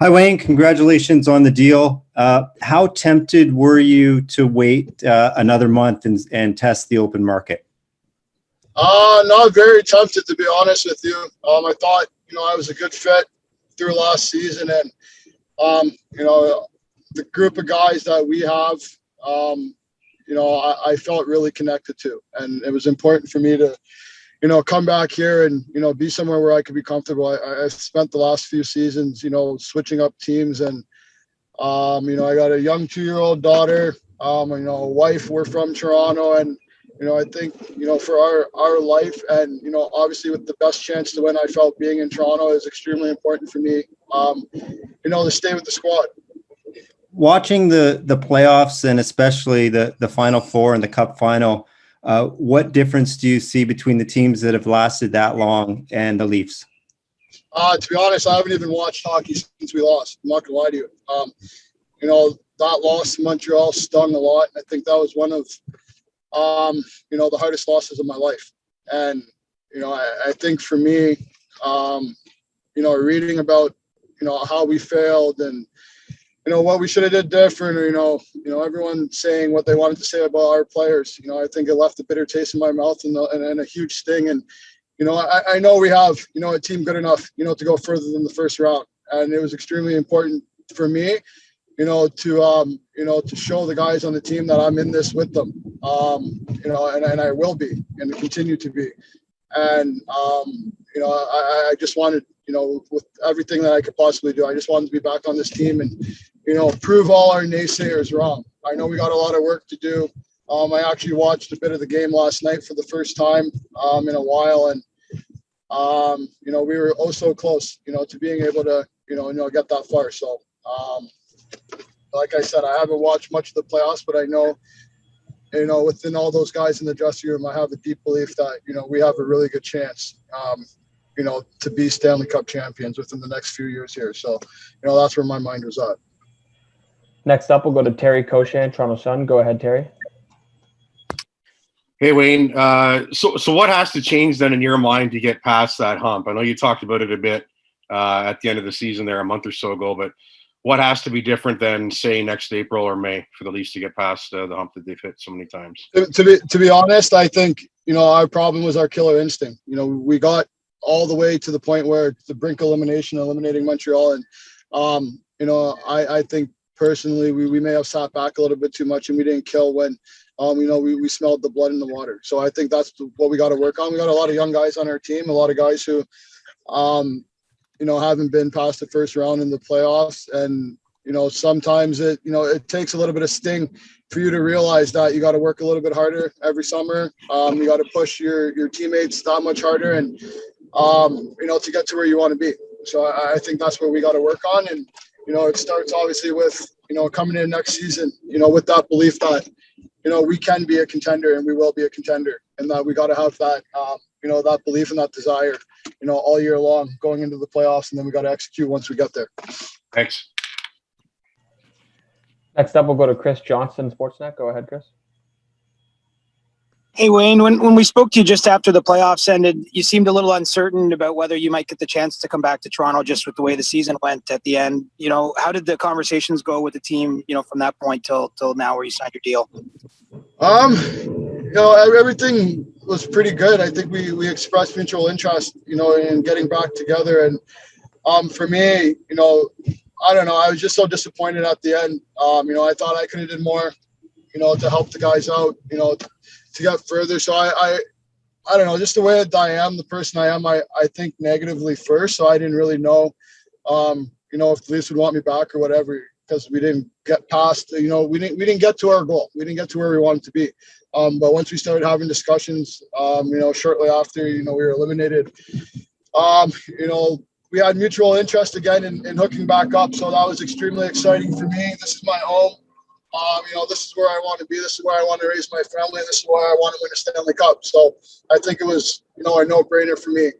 Hi, Wayne. Congratulations on the deal. How tempted were you to wait another month and test the open market? Not very tempted, to be honest with you. I thought, I was a good fit through last season, and the group of guys that we have, I felt really connected to, and it was important for me to, come back here and, be somewhere where I could be comfortable. I spent the last few seasons, switching up teams, and, I got a young 2-year-old daughter, a wife. We're from Toronto, and, I think, for our life and, obviously with the best chance to win, I felt being in Toronto is extremely important for me, to stay with the squad. Watching the playoffs and especially the Final Four and the Cup final, what difference do you see between the teams that have lasted that long and the Leafs? To be honest, I haven't even watched hockey since we lost. I'm not going to lie to you. That loss in Montreal stung a lot. I think that was one of, the hardest losses of my life. And, I think for me, reading about, how we failed and, what we should have did different, or, everyone saying what they wanted to say about our players. I think it left a bitter taste in my mouth and a huge sting. And, I know we have, a team good enough, to go further than the first round. And it was extremely important for me, to show the guys on the team that I'm in this with them, and I will be and continue to be. And, I just wanted, with everything that I could possibly do, I just wanted to be back on this team and, prove all our naysayers wrong. I know we got a lot of work to do. I actually watched a bit of the game last night for the first time in a while. And, we were oh so close, to being able to, get that far. So, like I said, I haven't watched much of the playoffs, but I know, within all those guys in the dressing room, I have a deep belief that, we have a really good chance, to be Stanley Cup champions within the next few years here. So, that's where my mind was at. Next up, we'll go to Terry Koshan, Toronto Sun. Go ahead, Terry. Hey, Wayne. So what has to change then in your mind to get past that hump? I know you talked about it a bit at the end of the season there a month or so ago, but what has to be different than, say, next April or May for the Leafs to get past the hump that they've hit so many times? To be honest, I think, our problem was our killer instinct. We got all the way to the point where the brink elimination, eliminating Montreal. And, I think personally, we may have sat back a little bit too much and we didn't kill when, we smelled the blood in the water. So I think that's what we got to work on. We got a lot of young guys on our team, a lot of guys who, haven't been past the first round in the playoffs. And, sometimes it takes a little bit of sting for you to realize that you got to work a little bit harder every summer. You got to push your teammates that much harder and, to get to where you want to be. So I think that's where we got to work on. And, it starts obviously with, coming in next season, with that belief that, we can be a contender and we will be a contender, and that we got to have that, that belief and that desire, all year long going into the playoffs, and then we got to execute once we get there. Thanks. Next up, we'll go to Chris Johnson, Sportsnet. Go ahead, Chris. Hey, Wayne, when we spoke to you just after the playoffs ended, you seemed a little uncertain about whether you might get the chance to come back to Toronto just with the way the season went at the end. How did the conversations go with the team, from that point till now where you signed your deal? Everything was pretty good. I think we expressed mutual interest, in getting back together. And for me, I don't know, I was just so disappointed at the end. I thought I could have did more, to help the guys out, to get further. So I don't know, just the way that I am, the person I am, I think negatively first. So I didn't really know, if the Leafs would want me back or whatever, because we didn't get past, we didn't get to our goal. We didn't get to where we wanted to be. But once we started having discussions, shortly after, we were eliminated, we had mutual interest again in hooking back up. So that was extremely exciting for me. This is my home. This is where I want to be. This is where I want to raise my family. This is where I want to win a Stanley Cup. So I think it was, a no-brainer for me,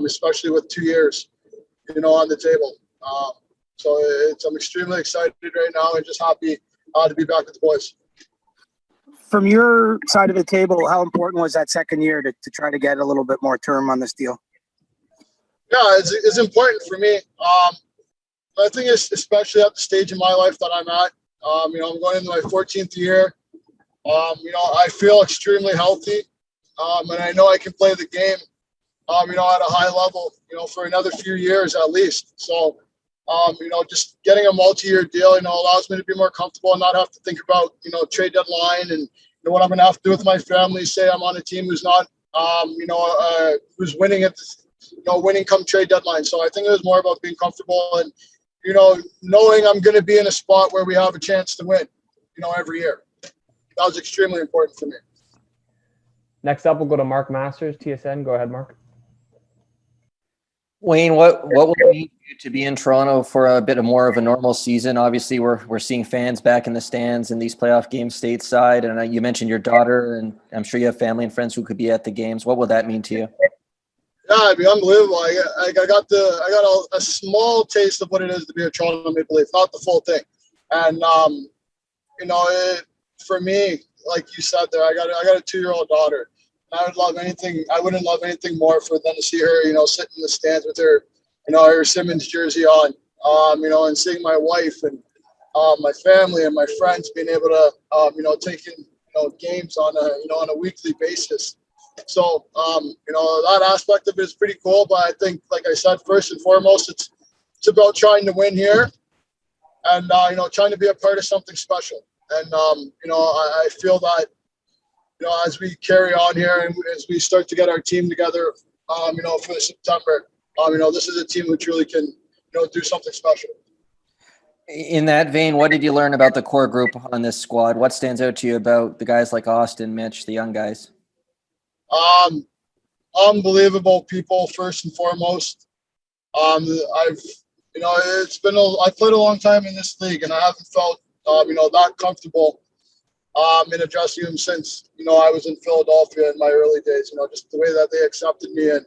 especially with 2 years, on the table. So I'm extremely excited right now and just happy to be back with the boys. From your side of the table, how important was that second year to try to get a little bit more term on this deal? Yeah, it's important for me. I think it's especially at the stage in my life that I'm at. I'm going into my 14th year. I feel extremely healthy, and I know I can play the game, at a high level, for another few years at least. So, just getting a multi-year deal, allows me to be more comfortable and not have to think about, trade deadline and what I'm going to have to do with my family. Say I'm on a team who's not, who's winning at, winning come trade deadline. So I think it was more about being comfortable and, knowing I'm going to be in a spot where we have a chance to win, every year. That was extremely important for me. Next up, we'll go to Mark Masters, TSN. Go ahead, Mark. Wayne, what will it mean for you to be in Toronto for a bit more of a normal season? Obviously, we're seeing fans back in the stands in these playoff games stateside, and you mentioned your daughter, and I'm sure you have family and friends who could be at the games. What will that mean to you? Yeah, it'd be unbelievable. I got a small taste of what it is to be a Toronto Maple Leaf, not the full thing. And for me, like you said there, I got a 2-year-old daughter. I wouldn't love anything more for than to see her, sit in the stands with her, her Simmonds jersey on, and seeing my wife and my family and my friends being able to, take in, games on a weekly basis. So, that aspect of it is pretty cool. But I think, like I said, first and foremost, it's about trying to win here and, trying to be a part of something special. And, I feel that, as we carry on here and as we start to get our team together, for September, this is a team who truly can, do something special. In that vein, what did you learn about the core group on this squad? What stands out to you about the guys like Austin, Mitch, the young guys? Unbelievable people, first and foremost. I've played a long time in this league, and I haven't felt, that comfortable in a dressing room since, I was in Philadelphia in my early days, just the way that they accepted me. And,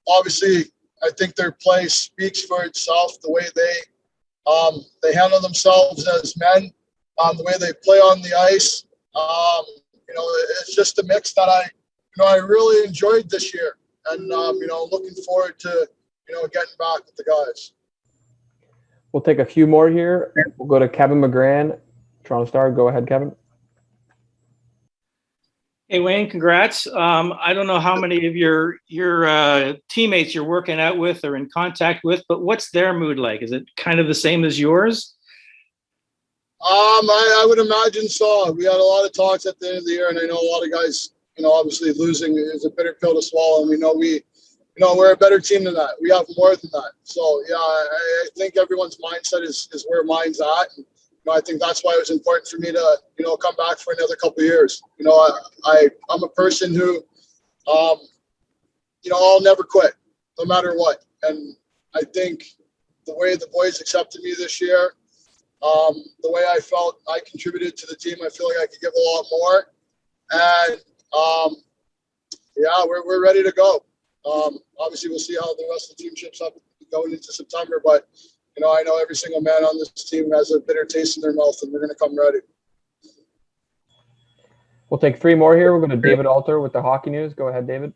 obviously, I think their play speaks for itself, the way they handle themselves as men, the way they play on the ice. It's just a mix that I really enjoyed this year. And, looking forward to, getting back with the guys. We'll take a few more here. We'll go to Kevin McGran, Toronto Star. Go ahead, Kevin. Hey, Wayne, congrats. I don't know how many of your teammates you're working out with or in contact with, but what's their mood like? Is it kind of the same as yours? I would imagine so. We had a lot of talks at the end of the year, and I know a lot of guys, obviously losing is a bitter pill to swallow, and we know we're a better team than that. We have more than that. So, yeah, I think everyone's mindset is where mine's at. And, I think that's why it was important for me to, come back for another couple of years. I'm a person who, I'll never quit, no matter what. And I think the way the boys accepted me this year, the way I felt I contributed to the team, I feel like I could give a lot more. And, we're ready to go. Obviously, we'll see how the rest of the team ships up going into September. But, I know every single man on this team has a bitter taste in their mouth, and we're going to come ready. We'll take 3 more here. We're going to David Alter with the Hockey News. Go ahead, David.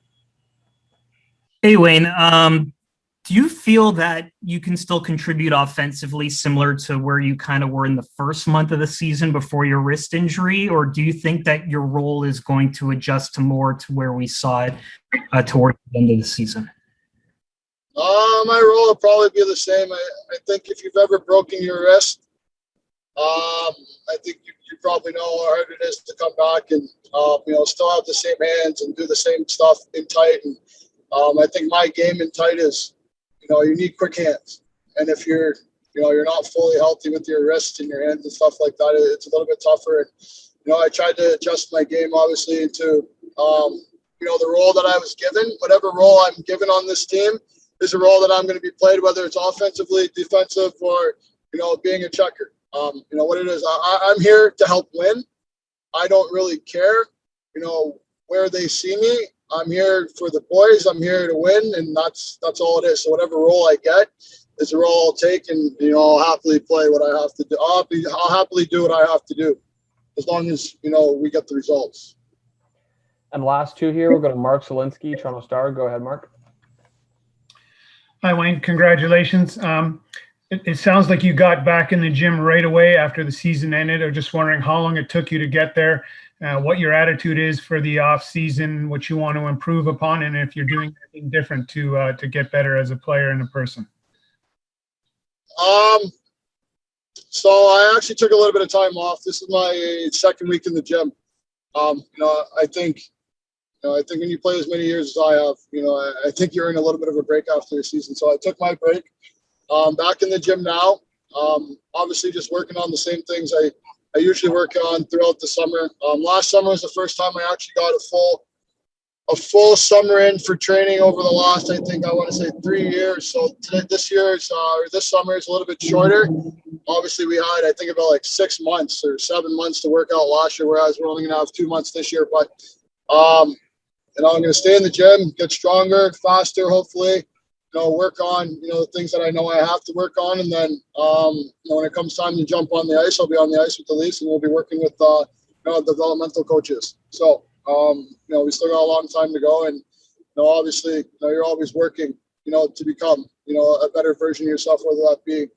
Hey, Wayne. Do you feel that you can still contribute offensively similar to where you kind of were in the first month of the season before your wrist injury? Or do you think that your role is going to adjust to more to where we saw it towards the end of the season? My role will probably be the same. I think if you've ever broken your wrist, I think you probably know how hard it is to come back and, still have the same hands and do the same stuff in tight. And I think my game in tight is, you need quick hands. And if you're not fully healthy with your wrists and your hands and stuff like that, it's a little bit tougher. And, I tried to adjust my game, obviously, into, the role that I was given. Whatever role I'm given on this team is a role that I'm going to be played, whether it's offensively, defensive, or, being a checker. What it is. I'm here to help win. I don't really care, where they see me. I'm here for the boys. I'm here to win, and that's all it is. So whatever role I get is a role I'll take, and I'll happily play what I have to do. I'll happily do what I have to do, as long as we get the results. And last 2 here, we're going to Mark Zielinski, Toronto Star. Go ahead, Mark. Hi, Wayne. Congratulations. It sounds like you got back in the gym right away after the season ended. I'm just wondering how long it took you to get there, what your attitude is for the off season, what you want to improve upon, and if you're doing anything different to get better as a player and a person. So I actually took a little bit of time off. This is my second week in the gym. I think when you play as many years as I have, I think you're in a little bit of a break after the season. So I took my break. Back in the gym now. Obviously, just working on the same things I usually work on throughout the summer. Last summer was the first time I actually got a full summer in for training over the last, I want to say 3 years. So this summer is a little bit shorter. Obviously, we had, I think, about like 6 months or 7 months to work out last year, whereas we're only going to have 2 months this year. But, I'm going to stay in the gym, get stronger, faster, hopefully, work on, the things that I know I have to work on. And then, when it comes time to jump on the ice, I'll be on the ice with the Leafs, and we'll be working with, developmental coaches. So, we still got a long time to go. And, obviously, you're always working, to become, a better version of yourself, whether that be,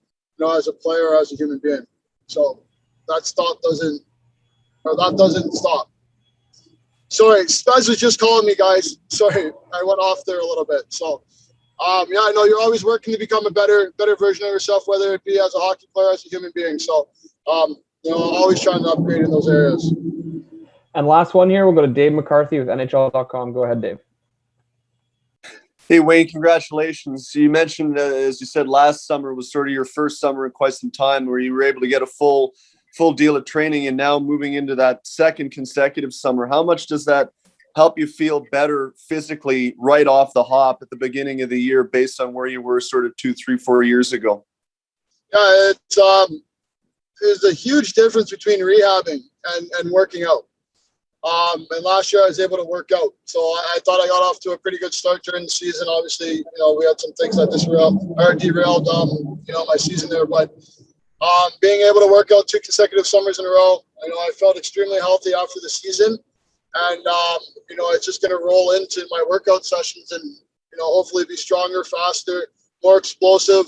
as a player or as a human being. So that doesn't stop. Sorry, Spez was just calling me, guys. Sorry, I went off there a little bit. So, I know you're always working to become a better version of yourself, whether it be as a hockey player, as a human being. So, always trying to upgrade in those areas. And last one here, we'll go to Dave McCarthy with NHL.com. Go ahead, Dave. Hey, Wayne, congratulations. You mentioned, as you said, last summer was sort of your first summer in quite some time where you were able to get a full deal of training, and now moving into that second consecutive summer. How much does that help you feel better physically right off the hop at the beginning of the year based on where you were sort of 2, 3, 4 years ago? Yeah, there's a huge difference between rehabbing and working out. And last year I was able to work out. So I thought I got off to a pretty good start during the season. Obviously, we had some things that derailed, my season there. But being able to work out 2 consecutive summers in a row, I felt extremely healthy after the season. And, it's just going to roll into my workout sessions and, hopefully be stronger, faster, more explosive,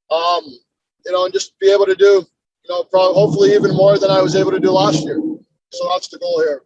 and just be able to do, hopefully even more than I was able to do last year. So that's the goal here.